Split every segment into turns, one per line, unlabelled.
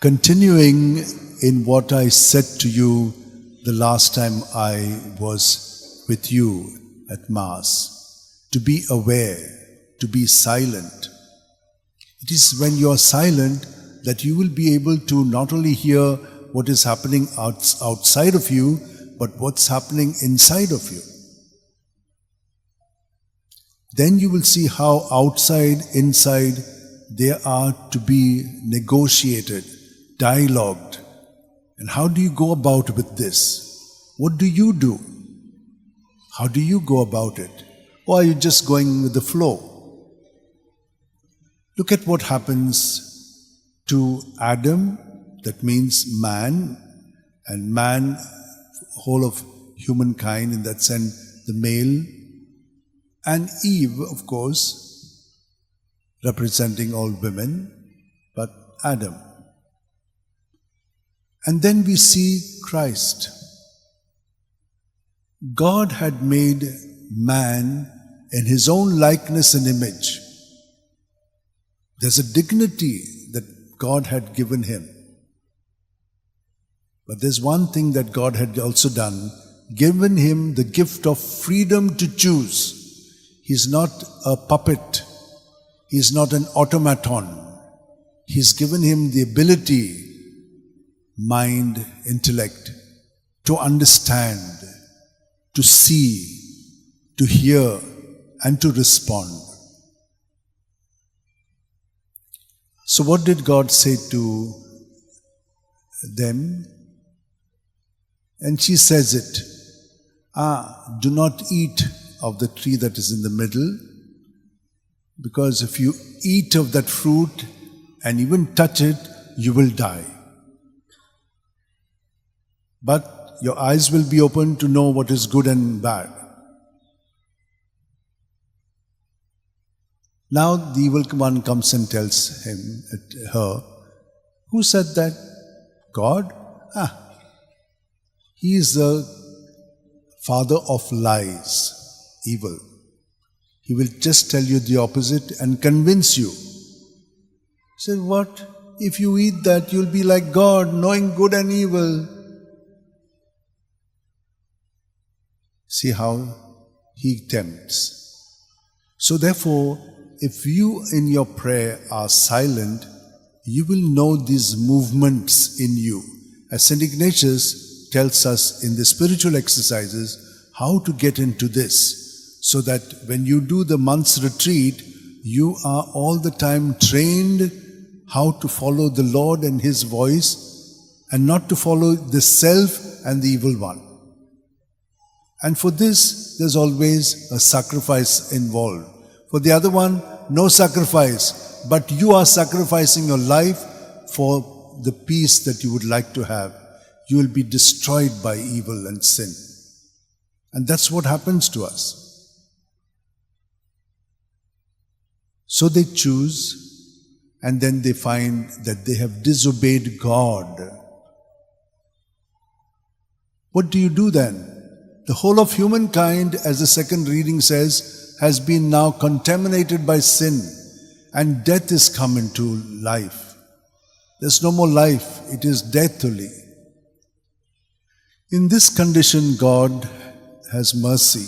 Continuing in what I said to you the last time I was with you at Mass, to be aware, to be silent. It is when you are silent that you will be able to not only hear what is happening outside of you, but what's happening inside of you. Then you will see how outside, inside, they are to be negotiated, dialogued. And how do you go about with this? What do you do? How do you go about it? Or are you just going with the flow? Look at what happens to Adam, that means man, and man, whole of humankind, in that sense, the male, and Eve, of course, representing all women, but Adam. And then we see Christ. God had made man in his own likeness and image. There's a dignity that God had given him. But there's one thing that God had also done, given him the gift of freedom to choose. He's not a puppet. He's not an automaton. He's given him the ability, mind, intellect, to understand, to see, to hear, and to respond. So what did God say to them? And she says it, do not eat of the tree that is in the middle, because if you eat of that fruit and even touch it, you will die. But your eyes will be open to know what is good and bad. Now the evil one comes and tells her, who said that? God? He is the father of lies, evil. He will just tell you the opposite and convince you. He said, what? If you eat that, you'll be like God, knowing good and evil. See how he tempts. So therefore, if you in your prayer are silent, you will know these movements in you. As St. Ignatius tells us in the spiritual exercises, how to get into this, so that when you do the month's retreat, you are all the time trained how to follow the Lord and His voice, and not to follow the self and the evil one. And for this, there's always a sacrifice involved. For the other one, no sacrifice, but you are sacrificing your life for the peace that you would like to have. You will be destroyed by evil and sin. And that's what happens to us. So they choose, and then they find that they have disobeyed God. What do you do then? The whole of humankind, as the second reading says, has been now contaminated by sin, and death is come into life. There's no more life, it is death only. In this condition, God has mercy.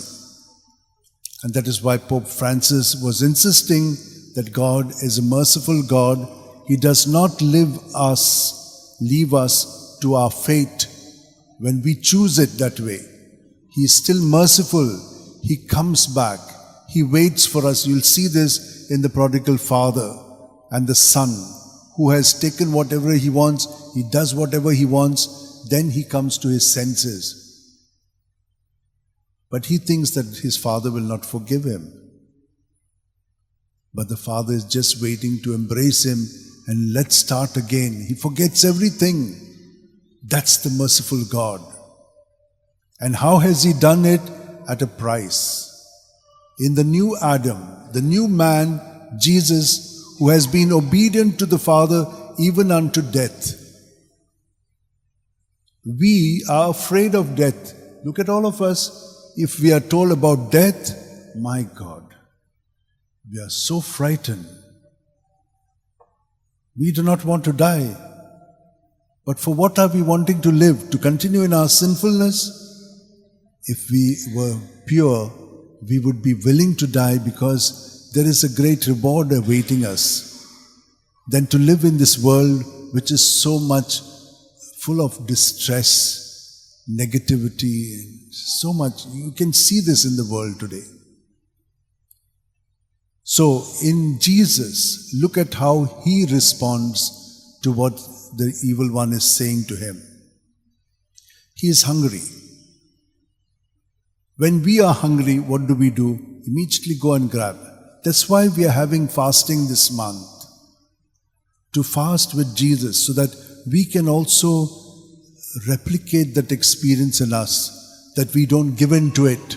And that is why Pope Francis was insisting that God is a merciful God. He does not leave us to our fate when we choose it that way. He is still merciful. He comes back. He waits for us. You'll see this in the prodigal father and the son who has taken whatever he wants. He does whatever he wants. Then he comes to his senses. But he thinks that his father will not forgive him. But the father is just waiting to embrace him and let's start again. He forgets everything. That's the merciful God. And how has he done it? At a price. In the new Adam, the new man, Jesus, who has been obedient to the Father even unto death. We are afraid of death. Look at all of us. If we are told about death, my God, we are so frightened. We do not want to die. But for what are we wanting to live? To continue in our sinfulness? If we were pure, we would be willing to die because there is a great reward awaiting us than to live in this world which is so much full of distress, negativity, and so much. You can see this in the world today. So in Jesus, look at how he responds to what the evil one is saying to him. He is hungry. When we are hungry, what do? Immediately go and grab. That's why we are having fasting this month. To fast with Jesus so that we can also replicate that experience in us, that we don't give in to it.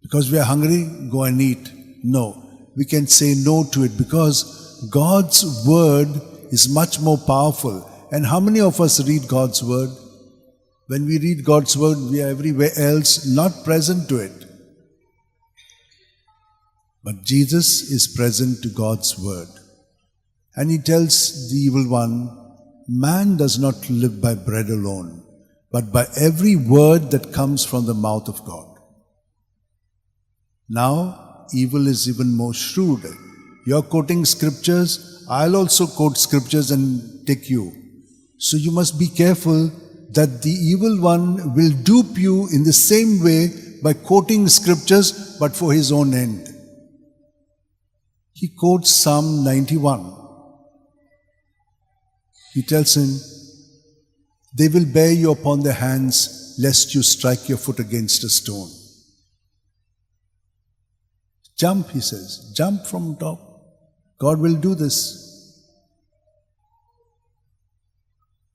Because we are hungry, go and eat. No. We can say no to it because God's word is much more powerful. And how many of us read God's word? When we read God's word, we are everywhere else, not present to it. But Jesus is present to God's word. And he tells the evil one, man does not live by bread alone, but by every word that comes from the mouth of God. Now, evil is even more shrewd. You're quoting scriptures, I'll also quote scriptures and take you. So you must be careful that the evil one will dupe you in the same way by quoting scriptures, but for his own end. He quotes Psalm 91. He tells him, they will bear you upon their hands, lest you strike your foot against a stone. Jump, he says, jump from top. God will do this.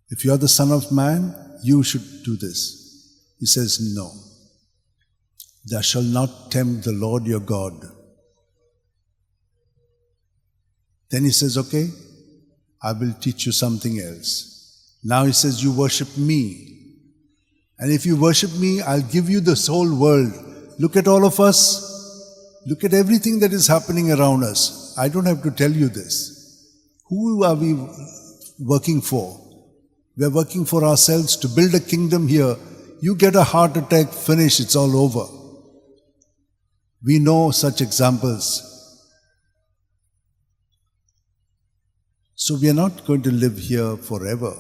If you are the Son of Man, you should do this. He says, no. Thou shalt not tempt the Lord your God. Then he says, okay, I will teach you something else. Now he says, you worship me. And if you worship me, I'll give you this whole world. Look at all of us. Look at everything that is happening around us. I don't have to tell you this. Who are we working for? We are working for ourselves to build a kingdom here. You get a heart attack, finish, it's all over. We know such examples. So we are not going to live here forever.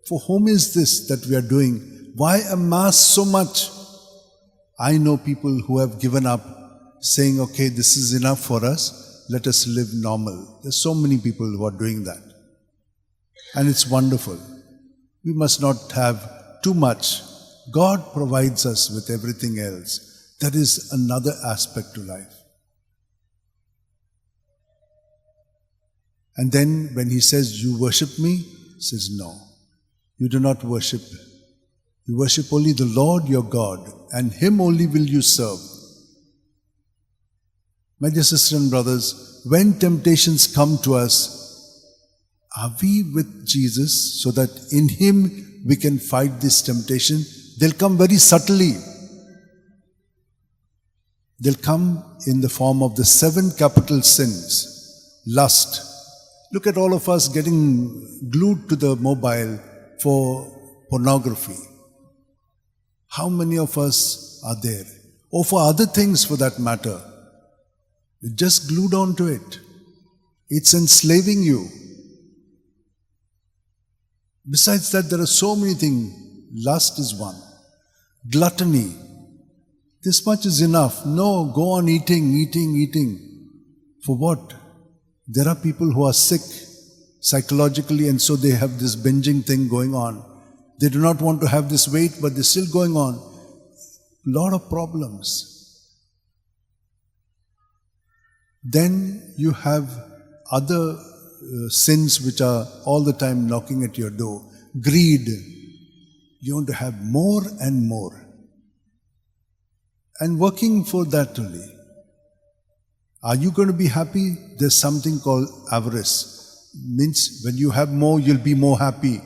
For whom is this that we are doing? Why amass so much? I know people who have given up, saying, okay, this is enough for us, let us live normal. There's so many people who are doing that. And it's wonderful. We must not have too much. God provides us with everything else. That is another aspect to life. And then when he says, you worship me, he says, no, you do not worship. You worship only the Lord your God, and him only will you serve. My dear sisters and brothers, when temptations come to us, are we with Jesus so that in him we can fight this temptation? They'll come very subtly. They'll come in the form of the 7 capital sins. Lust. Look at all of us getting glued to the mobile for pornography. How many of us are there? Or for other things for that matter. You're just glued onto it. It's enslaving you. Besides that, there are so many things. Lust is one. Gluttony. This much is enough. No, go on eating. For what? There are people who are sick psychologically, and so they have this binging thing going on. They do not want to have this weight, but they're still going on. A lot of problems. Then you have other sins which are all the time knocking at your door. Greed. You want to have more and more. And working for that only. Are you going to be happy? There's something called avarice. Means when you have more, you'll be more happy.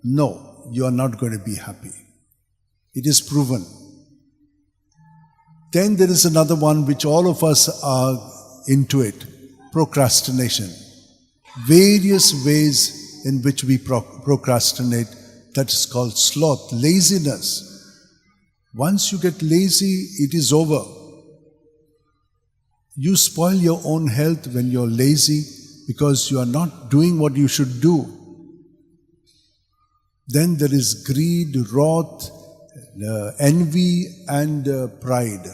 No, you are not going to be happy. It is proven. Then there is another one which all of us are into it. Procrastination. Various ways in which we procrastinate. That is called sloth, laziness. Once you get lazy, it is over. You spoil your own health when you're lazy because you are not doing what you should do. Then there is greed, wrath, envy and pride.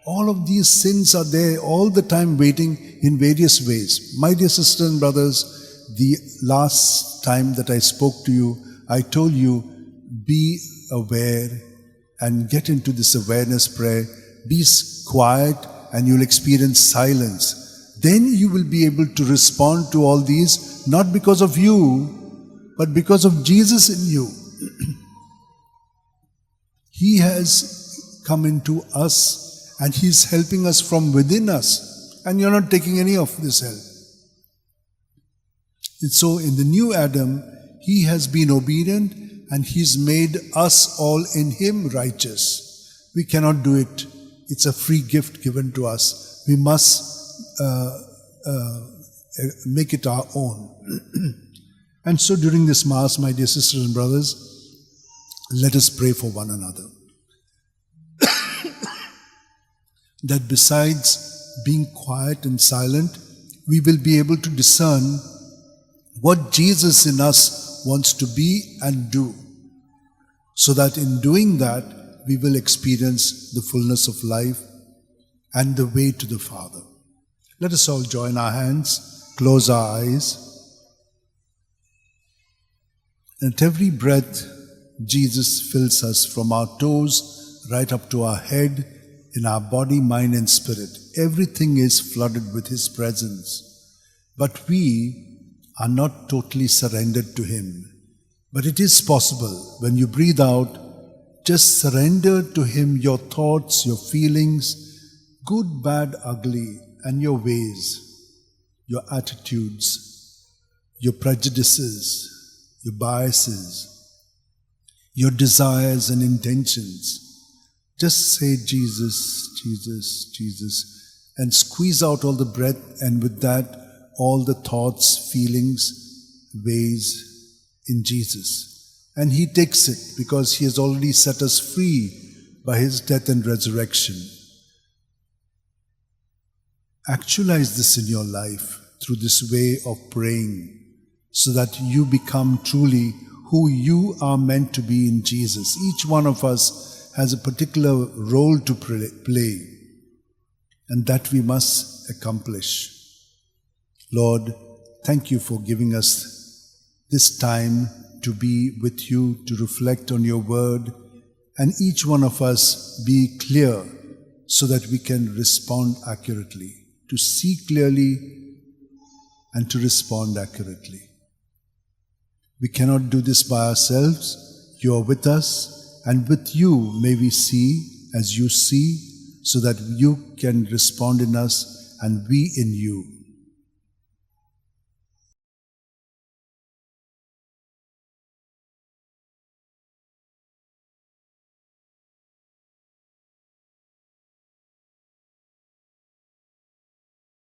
All of these sins are there all the time waiting in various ways. My dear sisters and brothers, the last time that I spoke to you, I told you, be aware and get into this awareness prayer. Be quiet and you'll experience silence. Then you will be able to respond to all these, not because of you, but because of Jesus in you. He has come into us and He's helping us from within us. And you're not taking any of this help. And so in the new Adam, He has been obedient and He's made us all in Him righteous. We cannot do it. It's a free gift given to us. We must make it our own. And so during this Mass, my dear sisters and brothers, let us pray for one another. That besides being quiet and silent, we will be able to discern what Jesus in us wants to be and do, so that in doing that, we will experience the fullness of life and the way to the Father. Let us all join our hands, close our eyes. And at every breath, Jesus fills us from our toes right up to our head, in our body, mind and spirit. Everything is flooded with His presence. But we are not totally surrendered to Him. But it is possible, when you breathe out, just surrender to Him your thoughts, your feelings, good, bad, ugly, and your ways, your attitudes, your prejudices, your biases, your desires and intentions. Just say Jesus, Jesus, Jesus, and squeeze out all the breath, and with that, all the thoughts, feelings, ways in Jesus. And He takes it because He has already set us free by His death and resurrection. Actualize this in your life through this way of praying, so that you become truly who you are meant to be in Jesus. Each one of us has a particular role to play, and that we must accomplish. Lord, thank You for giving us this time to be with You, to reflect on Your word, and each one of us be clear so that we can respond accurately, to see clearly and to respond accurately. We cannot do this by ourselves. You are with us. And with You may we see as You see, so that You can respond in us and we in You.